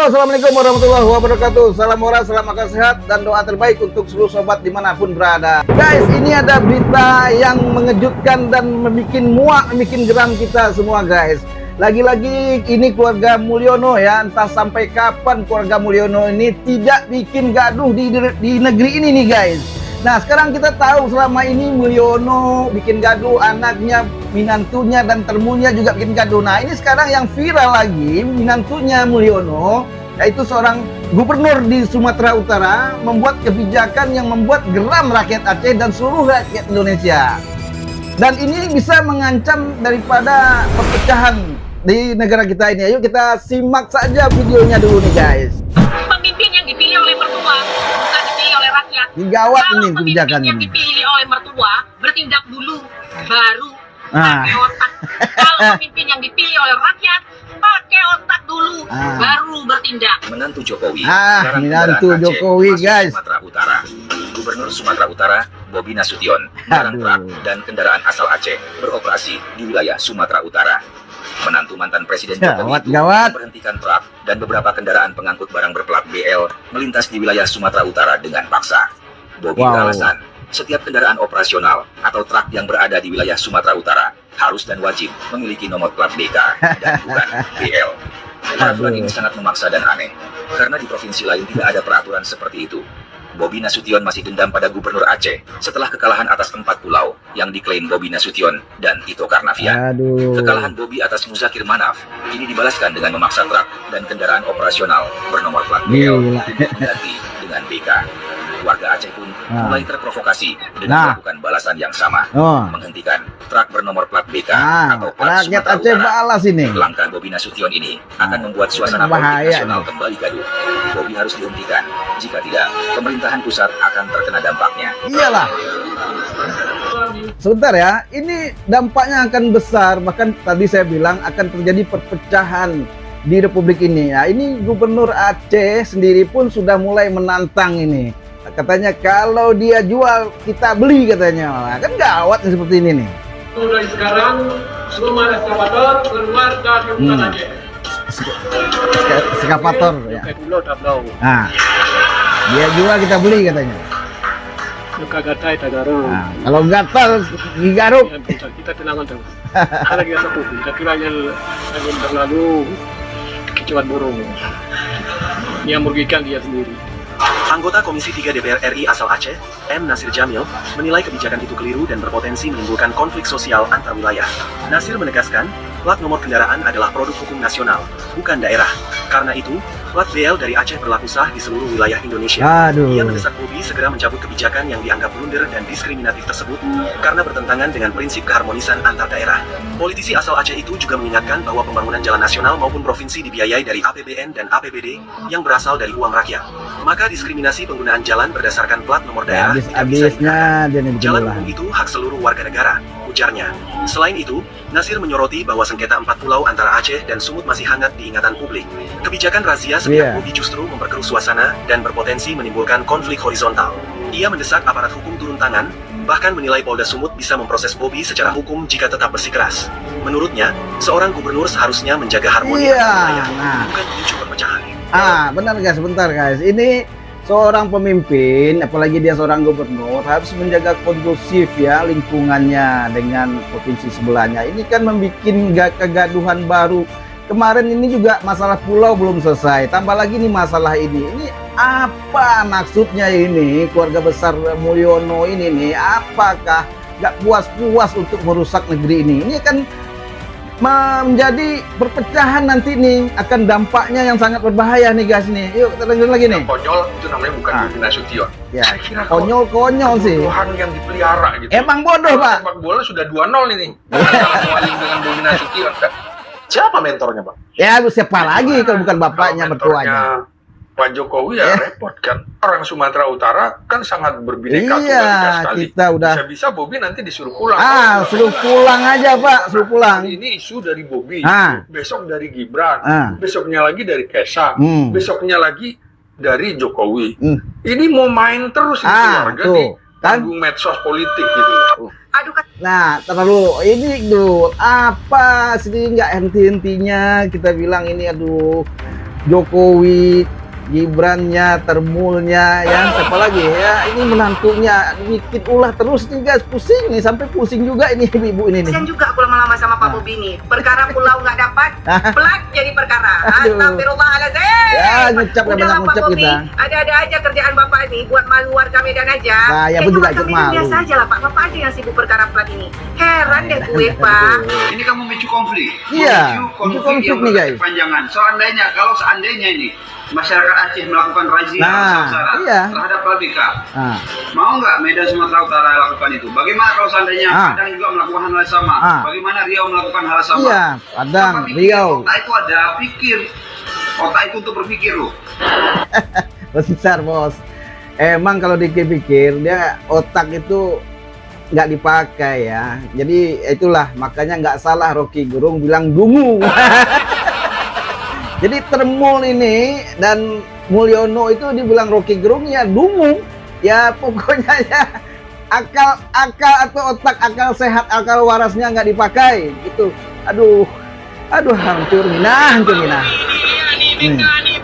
Halo, assalamualaikum warahmatullahi wabarakatuh. Salam moral, salam akal sehat, dan doa terbaik untuk seluruh sobat dimanapun berada. Guys, ini ada berita yang mengejutkan dan membuat muak, membuat geram kita semua, guys. Lagi-lagi ini keluarga Mulyono ya, entah sampai kapan keluarga Mulyono ini tidak bikin gaduh di negeri ini nih, guys. Nah, sekarang kita tahu selama ini Mulyono bikin gaduh, anaknya, minantunya, dan termunya juga bikin gaduh. Nah, ini sekarang yang viral lagi, minantunya Mulyono, yaitu seorang gubernur di Sumatera Utara, membuat kebijakan yang membuat geram rakyat Aceh dan seluruh rakyat Indonesia. Dan ini bisa mengancam daripada perpecahan di negara kita ini. Ayo kita simak saja videonya dulu nih, guys. Pemimpin yang dipilih oleh mertua, bukan dipilih oleh rakyat. Gawat ini kebijakan yang ini. dipilih oleh mertua, bertindak dulu, baru pakai otak. Kalau pemimpin yang dipilih oleh rakyat, pakai otak dulu, baru bertindak. Menantu Jokowi. Menantu Jokowi, guys. Sumatera Utara. Gubernur Sumatera Utara, Bobi Nasution, melarang truk dan kendaraan asal Aceh beroperasi di wilayah Sumatera Utara. Menantu mantan Presiden Jokowi itu memberhentikan truk dan beberapa kendaraan pengangkut barang berplat BL melintas di wilayah Sumatera Utara dengan paksa. Bobi beralasan, setiap kendaraan operasional atau truk yang berada di wilayah Sumatera Utara harus dan wajib memiliki nomor plat BK dan bukan BL. Peraturan ini sangat memaksa dan aneh, karena di provinsi lain tidak ada peraturan seperti itu. Bobi Nasution masih dendam pada Gubernur Aceh setelah kekalahan atas 4 pulau yang diklaim Bobi Nasution dan Tito Karnavian. Kekalahan Bobi atas Muzakir Manaf ini dibalaskan dengan memaksa truk dan kendaraan operasional bernomor plat BL diganti dengan BK. Warga Aceh pun mulai terprovokasi dengan melakukan balasan yang sama, menghentikan truk bernomor plat BK atau plat Sumatera Aceh balas ini. Langkah Bobi Nasution ini akan membuat suasana politik nasional kembali gaduh. Bobi harus dihentikan, jika tidak, pemerintahan pusat akan terkena dampaknya. Iyalah. Sebentar ya, ini dampaknya akan besar, bahkan tadi saya bilang akan terjadi perpecahan di Republik ini. Ya, ini Gubernur Aceh sendiri pun sudah mulai menantang ini. Katanya kalau dia jual kita beli katanya. Nah, kan gawat nih seperti ini nih. Mulai sekarang semua eskavator keluar dari hutan Aceh. Eskavator ya. Nah, dia jual kita beli katanya. Nah, kalau gatal digaruk. Kita tenangan terus. Ada kita satu. Kita kira yang terlalu kicauan burung yang merugikan dia sendiri. Anggota Komisi 3 DPR RI asal Aceh, M. Nasir Jamil, menilai kebijakan itu keliru dan berpotensi menimbulkan konflik sosial antar wilayah. Nasir menegaskan, plat nomor kendaraan adalah produk hukum nasional, bukan daerah. Karena itu, plat BL dari Aceh berlaku sah di seluruh wilayah Indonesia. Ia mendesak Bobi segera mencabut kebijakan yang dianggap blunder dan diskriminatif tersebut karena bertentangan dengan prinsip keharmonisan antar daerah. Politisi asal Aceh itu juga mengingatkan bahwa pembangunan jalan nasional maupun provinsi dibiayai dari APBN dan APBD yang berasal dari uang rakyat. Maka diskriminasi penggunaan jalan berdasarkan plat nomor daerah tidak bisa dihindarkan. Jalan umum itu hak seluruh warga negara, ujarnya. Selain itu, Nasir menyoroti bahwa sengketa 4 pulau antara Aceh dan Sumut masih hangat di ingatan publik. Kebijakan razia setiap Bobi justru memperkeruh suasana dan berpotensi menimbulkan konflik horizontal. Ia mendesak aparat hukum turun tangan, bahkan menilai Polda Sumut bisa memproses Bobi secara hukum jika tetap bersikeras. Menurutnya, seorang gubernur seharusnya menjaga harmoni antar wilayah, bukan memicu perpecahan. Benar guys, sebentar guys. Ini seorang pemimpin, apalagi dia seorang gubernur, harus menjaga kondusif ya lingkungannya dengan provinsi sebelahnya. Ini kan membuat kegaduhan baru. Kemarin ini juga masalah pulau belum selesai, tambah lagi nih masalah ini. Ini apa maksudnya ini keluarga besar Mulyono ini nih? Apakah gak puas-puas untuk merusak negeri ini? Ini kan menjadi perpecahan nanti nih, akan dampaknya yang sangat berbahaya nih guys nih. Yuk kita lanjut lagi nih. Konyol itu namanya bukan Bobi Nasution. Ya, saya kira konyol sih. Kebodohan yang dipelihara gitu. Emang bodoh Pak. Sepak bola sudah 2-0 ini. Dengan Bobi Nasution. Siapa mentornya Pak? Ya siapa lagi kalau bukan bapaknya mertuanya. Pak Jokowi ya repot kan. Orang Sumatera Utara kan sangat berbineka tunggal sekali. Kita udah bisa-bisa Bobi nanti disuruh pulang. Suruh pulang aja Pak, suruh pulang. Ini isu dari Bobi, besok dari Gibran, besoknya lagi dari Kaesang, besoknya lagi dari Jokowi. Ini mau main terus keluarga di panggung medsos politik gitu. Nah, terlalu ini tuh apa sih nggak henti-hentinya kita bilang ini Jokowi, Gibrannya, Termulnya, ya siapa lagi ya, ini menantunya bikin ulah terus nih guys, pusing nih, sampai pusing juga ini ibu ini nih. Kasian juga aku lama-lama sama Pak Bobi nih, perkara pulau nggak dapat, pelak jadi perkara. Astagfirullahaladzim. Ya ngucap ya, banyak ngucap kita. Ada-ada aja kerjaan Bapak nih, buat malu warga Medan aja. Saya pun juga ikut malu. Biasa aja lah Pak, Bapak aja yang sibuk perkara plat ini. Heran deh gue Pak. Ini kan memicu konflik. Iya, memicu konflik yang nih guys. berkepanjangan. Kalau seandainya ini masyarakat Aceh melakukan razia terhadap ABK, mau nggak Medan Sumatera Utara lakukan itu? Bagaimana kalau seandainya Padang juga melakukan hal yang sama? Bagaimana Riau melakukan hal yang sama? Iya, Padang, Riau. Otak itu ada pikir, otak itu untuk berpikir loh. Besar bos. Emang kalau dipikir dia otak itu nggak dipakai ya. Jadi itulah makanya nggak salah Rocky Gerung bilang dungu. Jadi Termul ini dan Mulyono itu dibilang Rocky Gerung ya dungu. Ya pokoknya ya akal atau otak, akal sehat, akal warasnya nggak dipakai gitu. Aduh hancur Minah.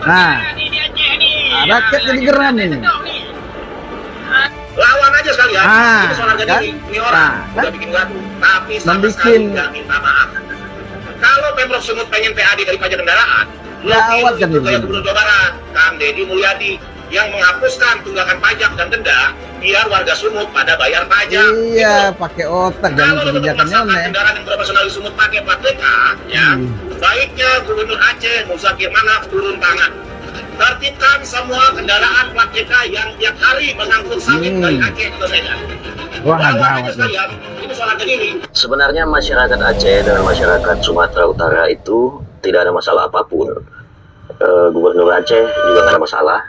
Nah, rakyat jadi geram ini. Lawan aja sekalian. Ini soal harga diri. Ini orang udah bikin gaduh, tapi sama sekali nggak minta maaf. Kalau Pemprov Sumut pengen PAD dari pajak kendaraan, lewat kan kayak Gubernur Jawa Barat, Kang Deddy Mulyadi, yang menghapuskan tunggakan pajak dan denda, biar warga Sumut pada bayar pajak. Iya, pakai otak dan kebijakannya nih. Kendaraan yang beroperasional di Sumut pakai plat BK, ya, baiknya Gubernur Aceh Muzakir Manaf turun tangan. Tertibkan semua kendaraan plat BK yang tiap hari mengangkut sawit dari Aceh ke Medan. Wah, gawat. Ini soal harga diri. Sebenarnya masyarakat Aceh dan masyarakat Sumatera Utara itu tidak ada masalah apapun. Gubernur Aceh juga tidak ada masalah.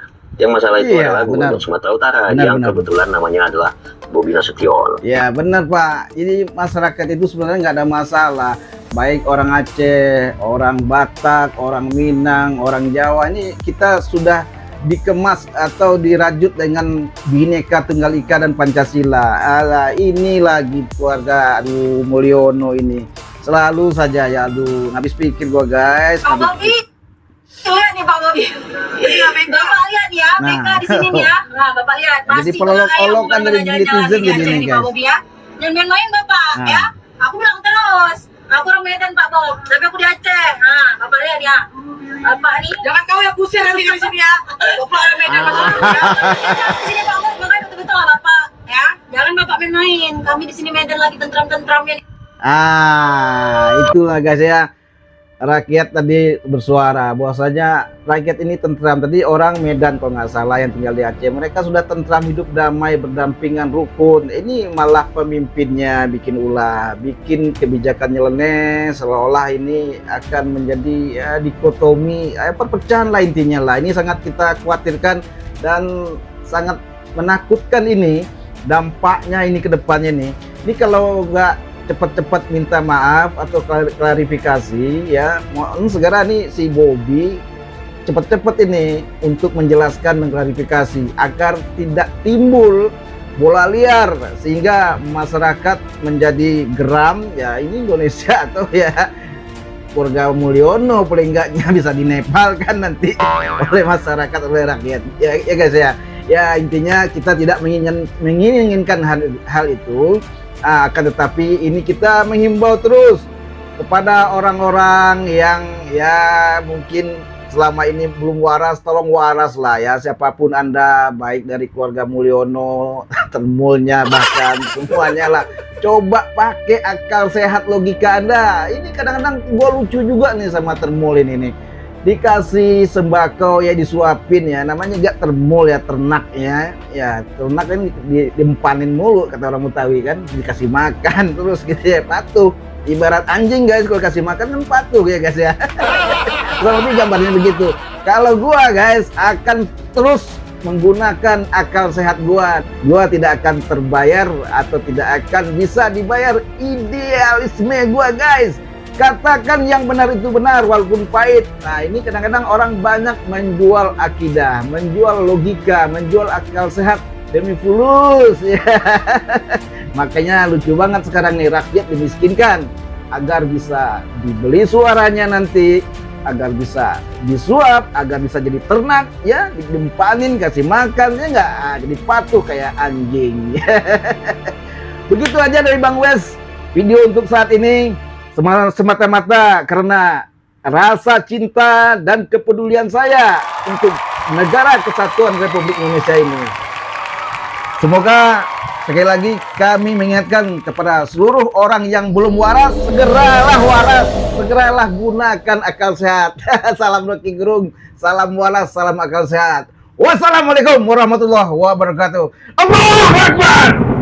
Yang masalah itu adalah Gubernur Sumatera Utara yang kebetulan namanya adalah Bobi Nasution. Ya benar Pak. Jadi masyarakat itu sebenarnya nggak ada masalah. Baik orang Aceh, orang Batak, orang Minang, orang Jawa, ini kita sudah dikemas atau dirajut dengan Bhinneka Tunggal Ika dan Pancasila. Ini lagi keluarga Mulyono ini selalu saja ya habis pikir gua guys. Pak Bobi, lihat nih Pak Bobi. Bapak lihat ya, BK di sini nih ya. Nah, Bapak lihat. Jadi pelolok-olokan dari netizen jadi ini guys. Pak Bobi ya. Jangan main-main Bapak ya. Aku bilang terus. Aku orang Medan Pak Bob, tapi aku di Aceh. Nah, Bapak lihat ya. Bapak nih, jangan kau yang pusing nanti di sini ya. Bapak orang Medan masuk ya. Di sini Pak Bob, makanya betul-betul lah Bapak ya. Jangan Bapak main-main. Kami di sini Medan lagi tentram-tentramnya. Itulah guys ya. Rakyat tadi bersuara bahwasanya rakyat ini tentram. Tadi orang Medan kalau nggak salah yang tinggal di Aceh, mereka sudah tentram, hidup damai, berdampingan, rukun. Ini malah pemimpinnya bikin ulah, bikin kebijakan nyeleneh, seolah-olah ini akan menjadi ya, dikotomi, perpecahan lah intinya lah. Ini sangat kita khawatirkan dan sangat menakutkan ini dampaknya ini ke depannya nih. Ini kalau nggak cepat-cepat minta maaf atau klarifikasi ya, mohon segera nih si Bobi cepat-cepat ini untuk menjelaskan, mengklarifikasi agar tidak timbul bola liar sehingga masyarakat menjadi geram ya. Ini Indonesia atau ya keluarga Mulyono paling enggaknya bisa di Nepal kan nanti oleh masyarakat, oleh rakyat ya guys ya. Ya intinya kita tidak menginginkan hal itu. Akan tetapi ini kita menghimbau terus kepada orang-orang yang ya mungkin selama ini belum waras, tolong waras lah ya, siapapun Anda, baik dari keluarga Mulyono, Termulnya, bahkan semuanya lah, coba pakai akal sehat, logika Anda. Ini kadang-kadang gue lucu juga nih sama Termul ini nih, dikasih sembako ya, disuapin ya, namanya gak Termul ya, ternak ya, ternak kan diempanin mulu kata orang Betawi kan, dikasih makan terus gitu ya, patuh. Ibarat anjing guys, kalau kasih makan kan patuh ya guys ya. Kurang lebih gambarnya begitu. Kalau gua guys akan terus menggunakan akal sehat gua tidak akan terbayar atau tidak akan bisa dibayar idealisme gua guys. Katakan yang benar itu benar walaupun pahit. Nah ini kadang-kadang orang banyak menjual akidah, menjual logika, menjual akal sehat demi fulus ya. Makanya lucu banget sekarang nih, rakyat dimiskinkan agar bisa dibeli suaranya nanti, agar bisa disuap, agar bisa jadi ternak, ya, digempanin, kasih makan, ya nggak, jadi patuh kayak anjing. Begitu aja dari Bang Wes, video untuk saat ini, semata-mata karena rasa cinta dan kepedulian saya untuk negara kesatuan Republik Indonesia ini. Semoga sekali lagi kami mengingatkan kepada seluruh orang yang belum waras, segeralah waras, segeralah gunakan akal sehat. Salam Rocky Gerung, salam waras, salam akal sehat. Wassalamualaikum warahmatullahi wabarakatuh. Allahu Akbar.